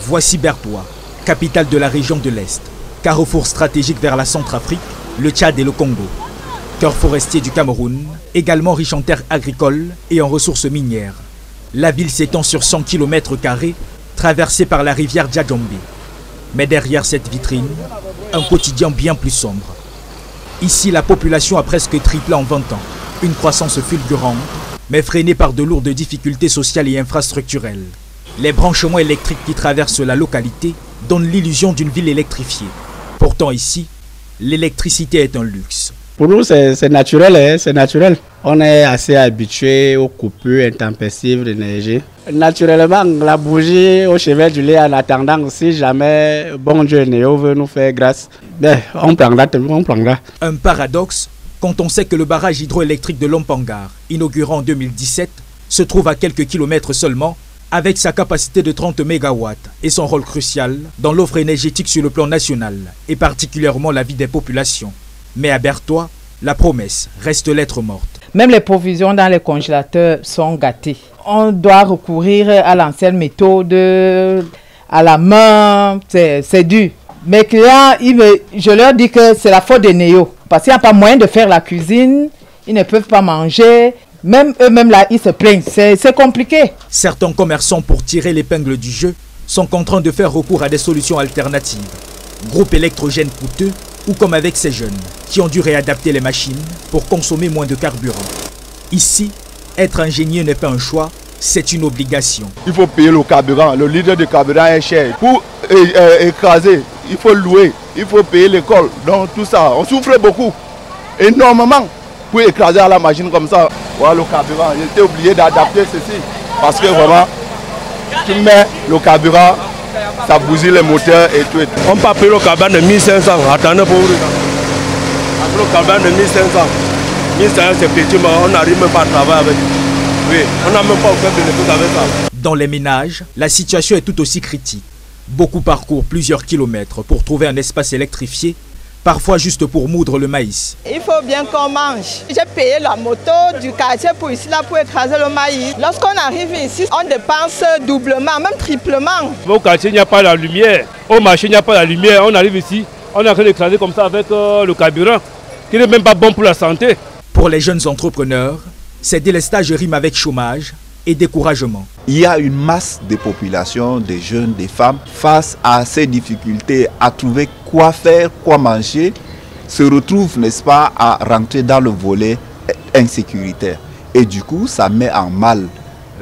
Voici Bertoua, capitale de la région de l'Est, carrefour stratégique vers la Centrafrique, le Tchad et le Congo. Cœur forestier du Cameroun, également riche en terres agricoles et en ressources minières. La ville s'étend sur 100 km², traversée par la rivière Djadjombe. Mais derrière cette vitrine, un quotidien bien plus sombre. Ici, la population a presque triplé en 20 ans. Une croissance fulgurante, mais freinée par de lourdes difficultés sociales et infrastructurelles. Les branchements électriques qui traversent la localité donnent l'illusion d'une ville électrifiée. Pourtant ici, l'électricité est un luxe. Pour nous, c'est naturel, hein, c'est naturel. On est assez habitué aux coupures intempestives d'énergie. Naturellement, la bougie au chevet du lait en attendant, si jamais bon Dieu Néo veut nous faire grâce, ben, on prendra. Un paradoxe quand on sait que le barrage hydroélectrique de Lompangar, inauguré en 2017, se trouve à quelques kilomètres seulement, avec sa capacité de 30 MW et son rôle crucial dans l'offre énergétique sur le plan national et particulièrement la vie des populations. Mais à Bertoua, la promesse reste lettre morte. Même les provisions dans les congélateurs sont gâtées. On doit recourir à l'ancienne méthode, à la main, c'est dur. Mes clients, je leur dis que c'est la faute des néos. Parce qu'il n'y a pas moyen de faire la cuisine, ils ne peuvent pas manger. Même eux-mêmes là, ils se plaignent, c'est compliqué. Certains commerçants, pour tirer l'épingle du jeu, sont contraints de faire recours à des solutions alternatives. Groupes électrogènes coûteux, ou comme avec ces jeunes qui ont dû réadapter les machines pour consommer moins de carburant. Ici, être ingénieux n'est pas un choix, c'est une obligation. Il faut payer le carburant, le litre de carburant est cher. Pour écraser, il faut louer, il faut payer l'école. Donc tout ça, on souffre beaucoup, énormément, pour écraser à la machine comme ça. Voilà le carburant, j'étais obligé d'adapter ceci. Parce que vraiment, tu mets le carburant, ça bousille les moteurs et tout. On peut payer le carburant de 1500, attendez pour vous. Le carburant de 1500. 1500 c'est petit, mais on n'arrive même pas à travailler avec. Oui, on n'a même pas fait de bénéfice avec ça. Dans les ménages, la situation est tout aussi critique. Beaucoup parcourent plusieurs kilomètres pour trouver un espace électrifié, parfois juste pour moudre le maïs. Il faut bien qu'on mange. J'ai payé la moto du quartier pour ici, là, pour écraser le maïs. Lorsqu'on arrive ici, on dépense doublement, même triplement. Au quartier, il n'y a pas la lumière. Au marché, il n'y a pas la lumière. On arrive ici, on est en train d'écraser comme ça avec le carburant, qui n'est même pas bon pour la santé. Pour les jeunes entrepreneurs, ces délestages riment avec chômage et découragement. Il y a une masse de population, des jeunes, des femmes, face à ces difficultés à trouver quoi faire, quoi manger, se retrouvent, n'est-ce pas, à rentrer dans le volet insécuritaire. Et du coup, ça met en mal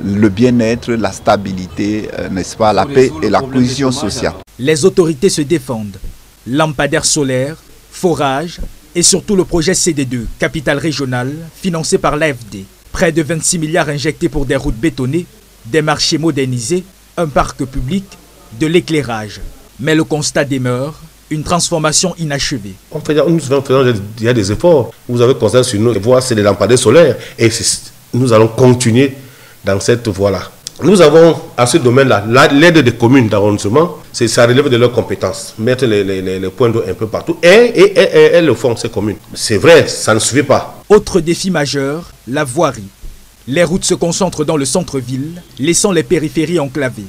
le bien-être, la stabilité, n'est-ce pas, la paix et la cohésion sociale. Les autorités se défendent. Lampadaires solaires, forages et surtout le projet CD2, capitale régionale, financé par l'AFD. Près de 26 milliards injectés pour des routes bétonnées, des marchés modernisés, un parc public, de l'éclairage. Mais le constat demeure, une transformation inachevée. Nous faisons il y a des efforts. Vous avez constaté sur nous, les voies, c'est des lampadaires solaires. Et nous allons continuer dans cette voie-là. Nous avons, à ce domaine-là, l'aide des communes d'arrondissement, ça relève de leurs compétences. Mettre les points d'eau un peu partout. Et elles le font, ces communes. C'est vrai, ça ne suffit pas. Autre défi majeur, la voirie. Les routes se concentrent dans le centre-ville, laissant les périphéries enclavées.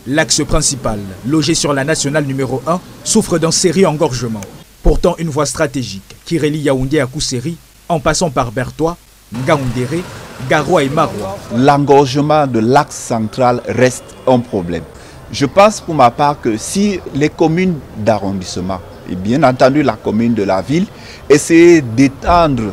L'axe principal, logé sur la nationale numéro 1, souffre d'un sérieux engorgement. Pourtant, une voie stratégique qui relie Yaoundé à Kousseri, en passant par Bertoua, Ngaoundéré, Garoua et Maroua. L'engorgement de l'axe central reste un problème. Je pense pour ma part que si les communes d'arrondissement, et bien entendu la commune de la ville, essaient d'étendre,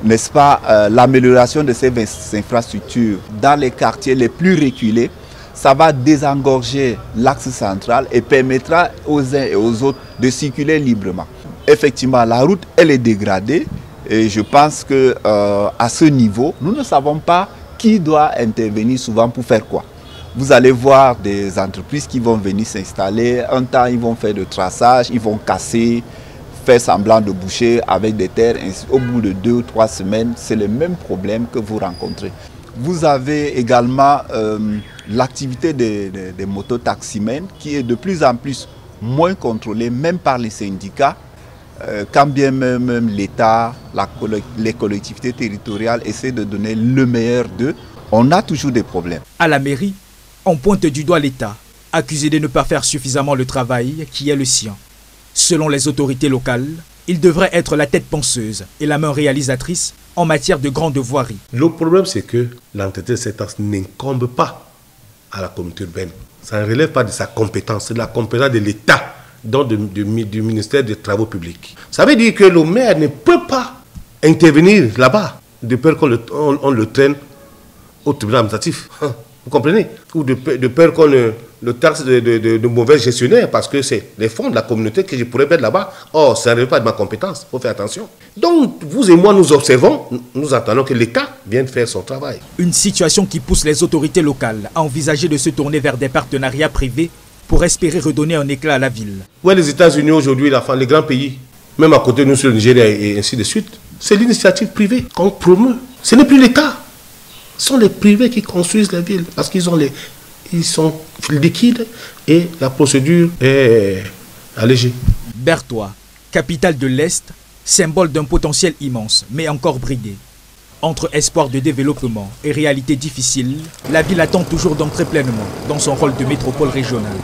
n'est-ce pas, l'amélioration de ces infrastructures dans les quartiers les plus reculés, ça va désengorger l'axe central et permettra aux uns et aux autres de circuler librement. Effectivement, la route, elle est dégradée et je pense qu'à ce niveau, nous ne savons pas qui doit intervenir souvent pour faire quoi. Vous allez voir des entreprises qui vont venir s'installer, un temps ils vont faire le traçage, ils vont casser, faire semblant de boucher avec des terres. Au bout de 2 ou 3 semaines, c'est le même problème que vous rencontrez. Vous avez également l'activité des mototaximens qui est de plus en plus moins contrôlée, même par les syndicats, quand bien même l'État, les collectivités territoriales essaient de donner le meilleur d'eux. On a toujours des problèmes. À la mairie, on pointe du doigt l'État, accusé de ne pas faire suffisamment le travail qui est le sien. Selon les autorités locales, il devrait être la tête penseuse et la main réalisatrice en matière de grande voirie. Le problème, c'est que l'entretien de cet axe n'incombe pas à la communauté urbaine. Ça ne relève pas de sa compétence, c'est de la compétence de l'État, donc du ministère des Travaux publics. Ça veut dire que le maire ne peut pas intervenir là-bas, de peur qu'on le traîne au tribunal administratif. Vous comprenez? Ou de peur qu'on le taxe de mauvais gestionnaire, parce que c'est les fonds de la communauté que je pourrais mettre là-bas. Or, ça ne relève pas de ma compétence, il faut faire attention. Donc, vous et moi, nous observons, nous attendons que l'État vienne faire son travail. Une situation qui pousse les autorités locales à envisager de se tourner vers des partenariats privés pour espérer redonner un éclat à la ville. Ouais, les États-Unis aujourd'hui, les grands pays, même à côté de nous sur le Nigeria et ainsi de suite, c'est l'initiative privée qu'on promeut. Ce n'est plus l'État. Ce sont les privés qui construisent les villes parce qu'ils sont liquides et la procédure est allégée. Bertoua, capitale de l'Est, symbole d'un potentiel immense, mais encore bridé. Entre espoir de développement et réalité difficile, la ville attend toujours d'entrer pleinement dans son rôle de métropole régionale.